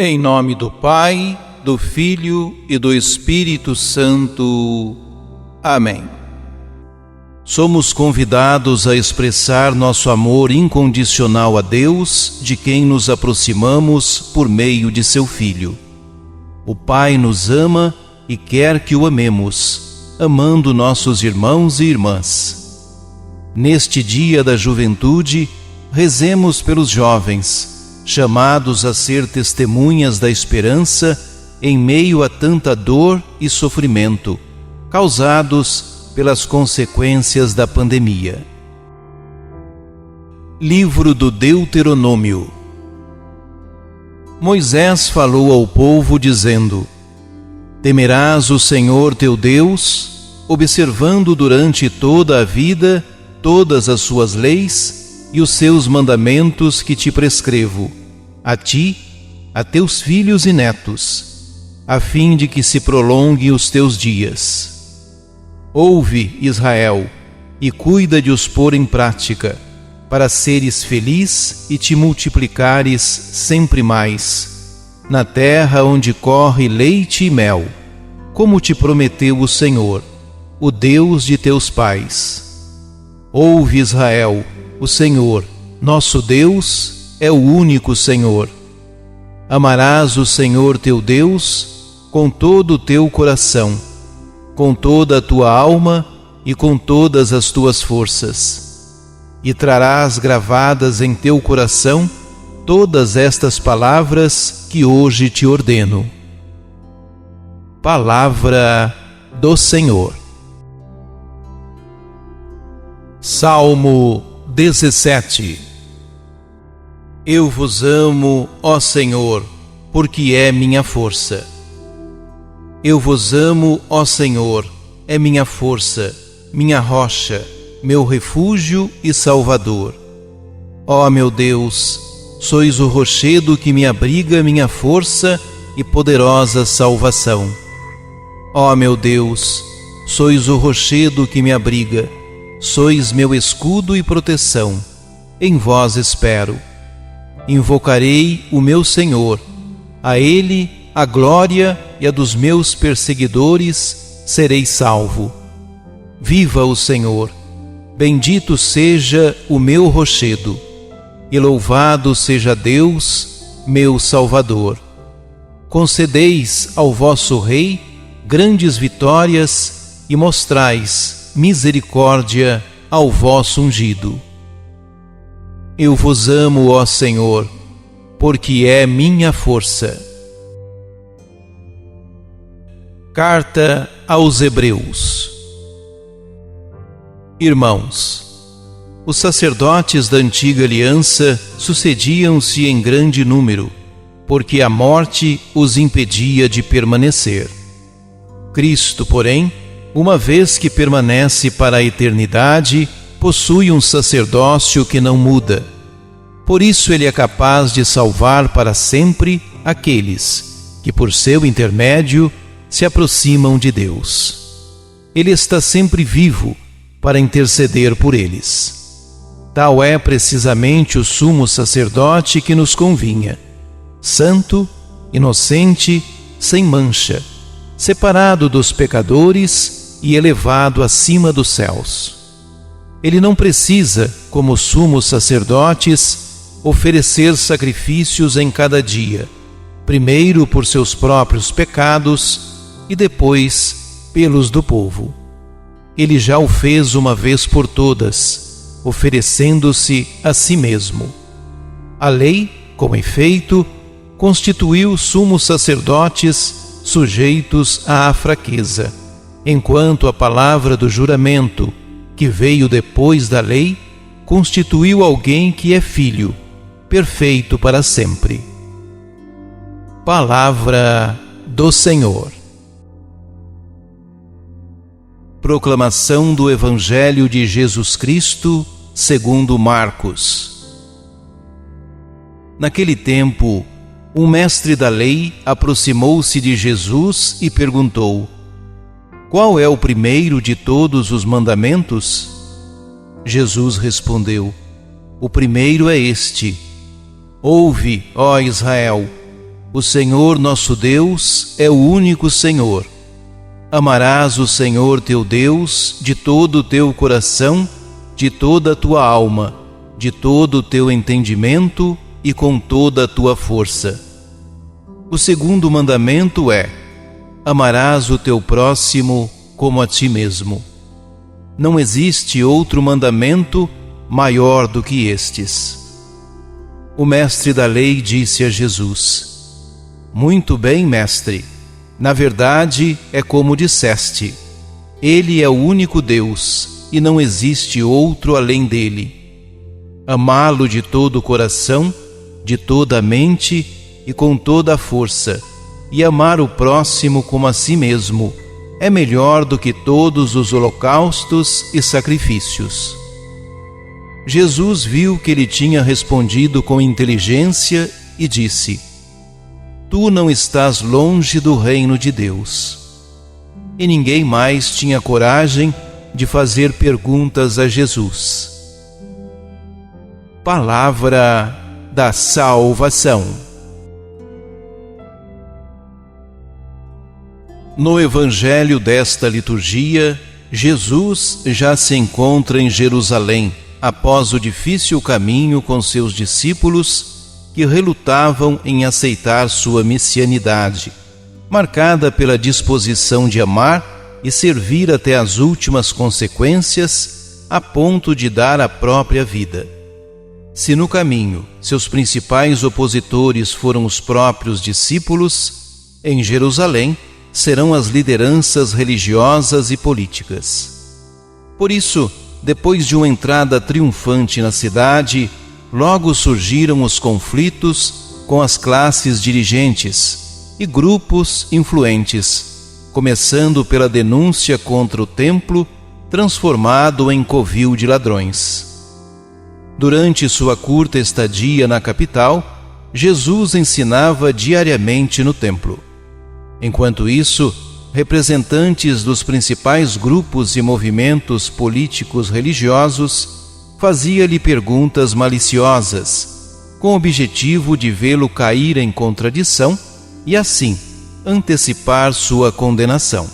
Em nome do Pai, do Filho e do Espírito Santo. Amém. Somos convidados a expressar nosso amor incondicional a Deus, de quem nos aproximamos por meio de seu Filho. O Pai nos ama e quer que o amemos, amando nossos irmãos e irmãs. Neste dia da juventude, rezemos pelos jovens, chamados a ser testemunhas da esperança em meio a tanta dor e sofrimento, causados pelas consequências da pandemia. Livro do Deuteronômio. Moisés falou ao povo dizendo: Temerás o Senhor teu Deus, observando durante toda a vida todas as suas leis e os seus mandamentos que te prescrevo, a ti, a teus filhos e netos, a fim de que se prolonguem os teus dias. Ouve, Israel, e cuida de os pôr em prática, para seres feliz e te multiplicares sempre mais, na terra onde corre leite e mel, como te prometeu o Senhor, o Deus de teus pais. Ouve, Israel, o Senhor, nosso Deus, é o único Senhor. Amarás o Senhor teu Deus com todo o teu coração, com toda a tua alma e com todas as tuas forças. E trarás gravadas em teu coração todas estas palavras que hoje te ordeno. Palavra do Senhor. Salmo 17. Eu vos amo, ó Senhor, porque é minha força. Eu vos amo, ó Senhor, é minha força, minha rocha, meu refúgio e salvador. Ó meu Deus, sois o rochedo que me abriga minha força e poderosa salvação. Ó meu Deus, sois o rochedo que me abriga, sois meu escudo e proteção, em vós espero. Invocarei o meu Senhor, a Ele a glória e a dos meus perseguidores serei salvo. Viva o Senhor, bendito seja o meu rochedo, e louvado seja Deus, meu Salvador. Concedeis ao vosso Rei grandes vitórias e mostrais misericórdia ao vosso ungido. Eu vos amo, ó Senhor, porque é minha força. Carta aos Hebreus. Irmãos, os sacerdotes da antiga aliança sucediam-se em grande número, porque a morte os impedia de permanecer. Cristo, porém, uma vez que permanece para a eternidade, possui um sacerdócio que não muda. Por isso ele é capaz de salvar para sempre aqueles que, por seu intermédio, se aproximam de Deus. Ele está sempre vivo para interceder por eles. Tal é precisamente o sumo sacerdote que nos convinha: santo, inocente, sem mancha, separado dos pecadores e elevado acima dos céus. Ele não precisa, como sumos sacerdotes, oferecer sacrifícios em cada dia, primeiro por seus próprios pecados e depois pelos do povo. Ele já o fez uma vez por todas, oferecendo-se a si mesmo. A lei, com efeito, constituiu sumos sacerdotes sujeitos à fraqueza, enquanto a palavra do juramento, que veio depois da lei, constituiu alguém que é filho, perfeito para sempre. Palavra do Senhor. Proclamação do Evangelho de Jesus Cristo, segundo Marcos. Naquele tempo, um mestre da lei aproximou-se de Jesus e perguntou: Qual é o primeiro de todos os mandamentos? Jesus respondeu: O primeiro é este: Ouve, ó Israel, O Senhor nosso Deus é o único Senhor. Amarás o Senhor teu Deus de todo o teu coração, de toda a tua alma, de todo o teu entendimento e com toda a tua força. O segundo mandamento é: amarás o teu próximo como a ti mesmo. Não existe outro mandamento maior do que estes. O mestre da lei disse a Jesus: Muito bem, mestre. Na verdade, é como disseste. Ele é o único Deus e não existe outro além dele. Amá-lo de todo o coração, de toda a mente e com toda a força, e amar o próximo como a si mesmo, é melhor do que todos os holocaustos e sacrifícios. Jesus viu que ele tinha respondido com inteligência e disse: Tu não estás longe do reino de Deus. E ninguém mais tinha coragem de fazer perguntas a Jesus. Palavra da salvação. No evangelho desta liturgia, Jesus já se encontra em Jerusalém, após o difícil caminho com seus discípulos que relutavam em aceitar sua messianidade, marcada pela disposição de amar e servir até as últimas consequências, a ponto de dar a própria vida. Se no caminho seus principais opositores foram os próprios discípulos, em Jerusalém serão as lideranças religiosas e políticas. Por isso, depois de uma entrada triunfante na cidade, logo surgiram os conflitos com as classes dirigentes e grupos influentes, começando pela denúncia contra o templo, transformado em covil de ladrões. Durante sua curta estadia na capital, Jesus ensinava diariamente no templo. Enquanto isso, representantes dos principais grupos e movimentos políticos religiosos fazia-lhe perguntas maliciosas, com o objetivo de vê-lo cair em contradição e, assim, antecipar sua condenação.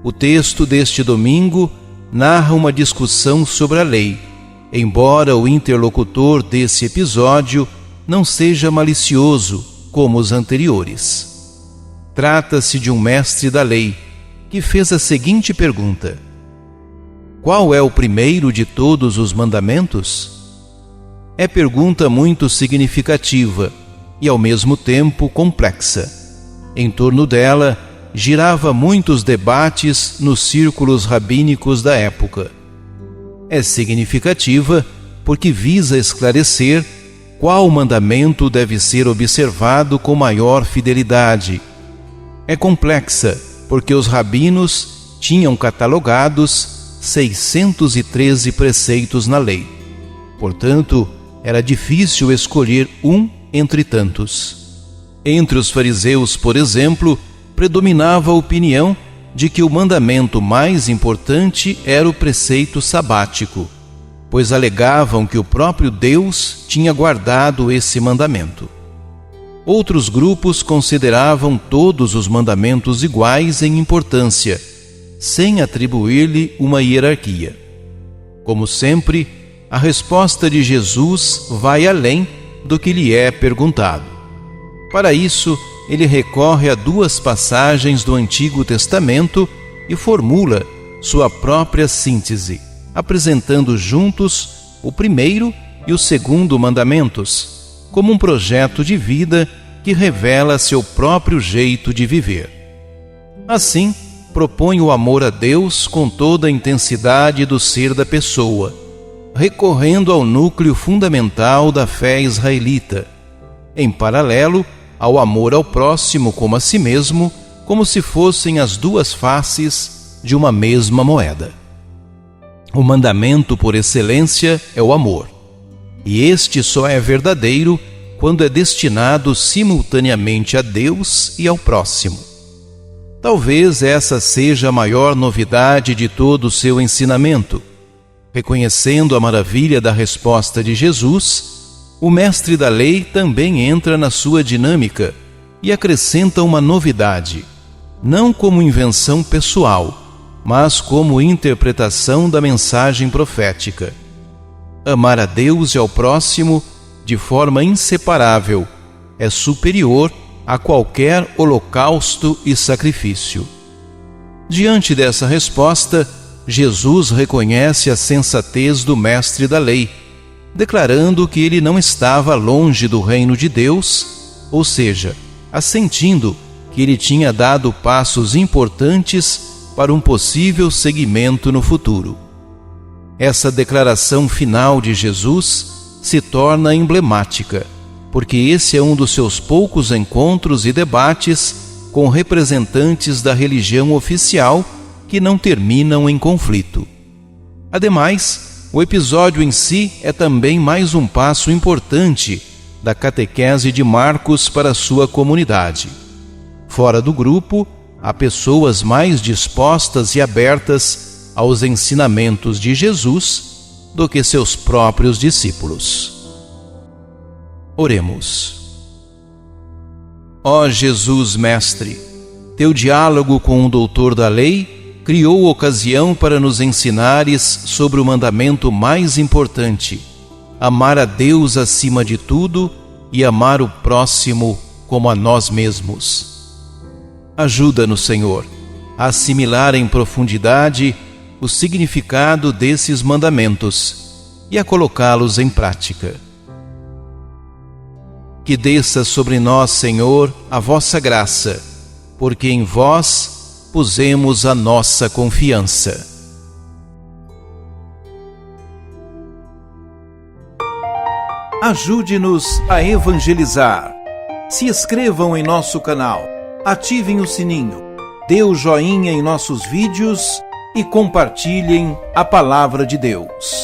O texto deste domingo narra uma discussão sobre a lei, embora o interlocutor desse episódio não seja malicioso como os anteriores. Trata-se de um mestre da lei, que fez a seguinte pergunta: Qual é o primeiro de todos os mandamentos? É pergunta muito significativa e, ao mesmo tempo, complexa. Em torno dela, girava muitos debates nos círculos rabínicos da época. É significativa porque visa esclarecer qual mandamento deve ser observado com maior fidelidade. É complexa porque os rabinos tinham catalogados 613 preceitos na lei. Portanto, era difícil escolher um entre tantos. Entre os fariseus, por exemplo, predominava a opinião de que o mandamento mais importante era o preceito sabático, pois alegavam que o próprio Deus tinha guardado esse mandamento. Outros grupos consideravam todos os mandamentos iguais em importância, sem atribuir-lhe uma hierarquia. Como sempre, a resposta de Jesus vai além do que lhe é perguntado. Para isso, ele recorre a duas passagens do Antigo Testamento e formula sua própria síntese, apresentando juntos o primeiro e o segundo mandamentos, como um projeto de vida que revela seu próprio jeito de viver. Assim, propõe o amor a Deus com toda a intensidade do ser da pessoa, recorrendo ao núcleo fundamental da fé israelita, em paralelo ao amor ao próximo como a si mesmo, como se fossem as duas faces de uma mesma moeda. O mandamento por excelência é o amor, e este só é verdadeiro quando é destinado simultaneamente a Deus e ao próximo. Talvez essa seja a maior novidade de todo o seu ensinamento. Reconhecendo a maravilha da resposta de Jesus, o mestre da lei também entra na sua dinâmica e acrescenta uma novidade, não como invenção pessoal, mas como interpretação da mensagem profética. Amar a Deus e ao próximo de forma inseparável é superior a qualquer holocausto e sacrifício. Diante dessa resposta, Jesus reconhece a sensatez do mestre da lei, declarando que ele não estava longe do reino de Deus, ou seja, assentindo que ele tinha dado passos importantes para um possível seguimento no futuro. Essa declaração final de Jesus se torna emblemática, porque esse é um dos seus poucos encontros e debates com representantes da religião oficial que não terminam em conflito. Ademais, o episódio em si é também mais um passo importante da catequese de Marcos para sua comunidade. Fora do grupo, há pessoas mais dispostas e abertas aos ensinamentos de Jesus do que seus próprios discípulos. Oremos. Ó Jesus Mestre, teu diálogo com o doutor da lei criou ocasião para nos ensinares sobre o mandamento mais importante: amar a Deus acima de tudo e amar o próximo como a nós mesmos. Ajuda-nos, Senhor, a assimilar em profundidade o significado desses mandamentos e a colocá-los em prática. Que desça sobre nós, Senhor, a vossa graça, porque em vós pusemos a nossa confiança. Ajude-nos a evangelizar. Se inscrevam em nosso canal, ativem o sininho, dê o joinha em nossos vídeos e compartilhem a palavra de Deus.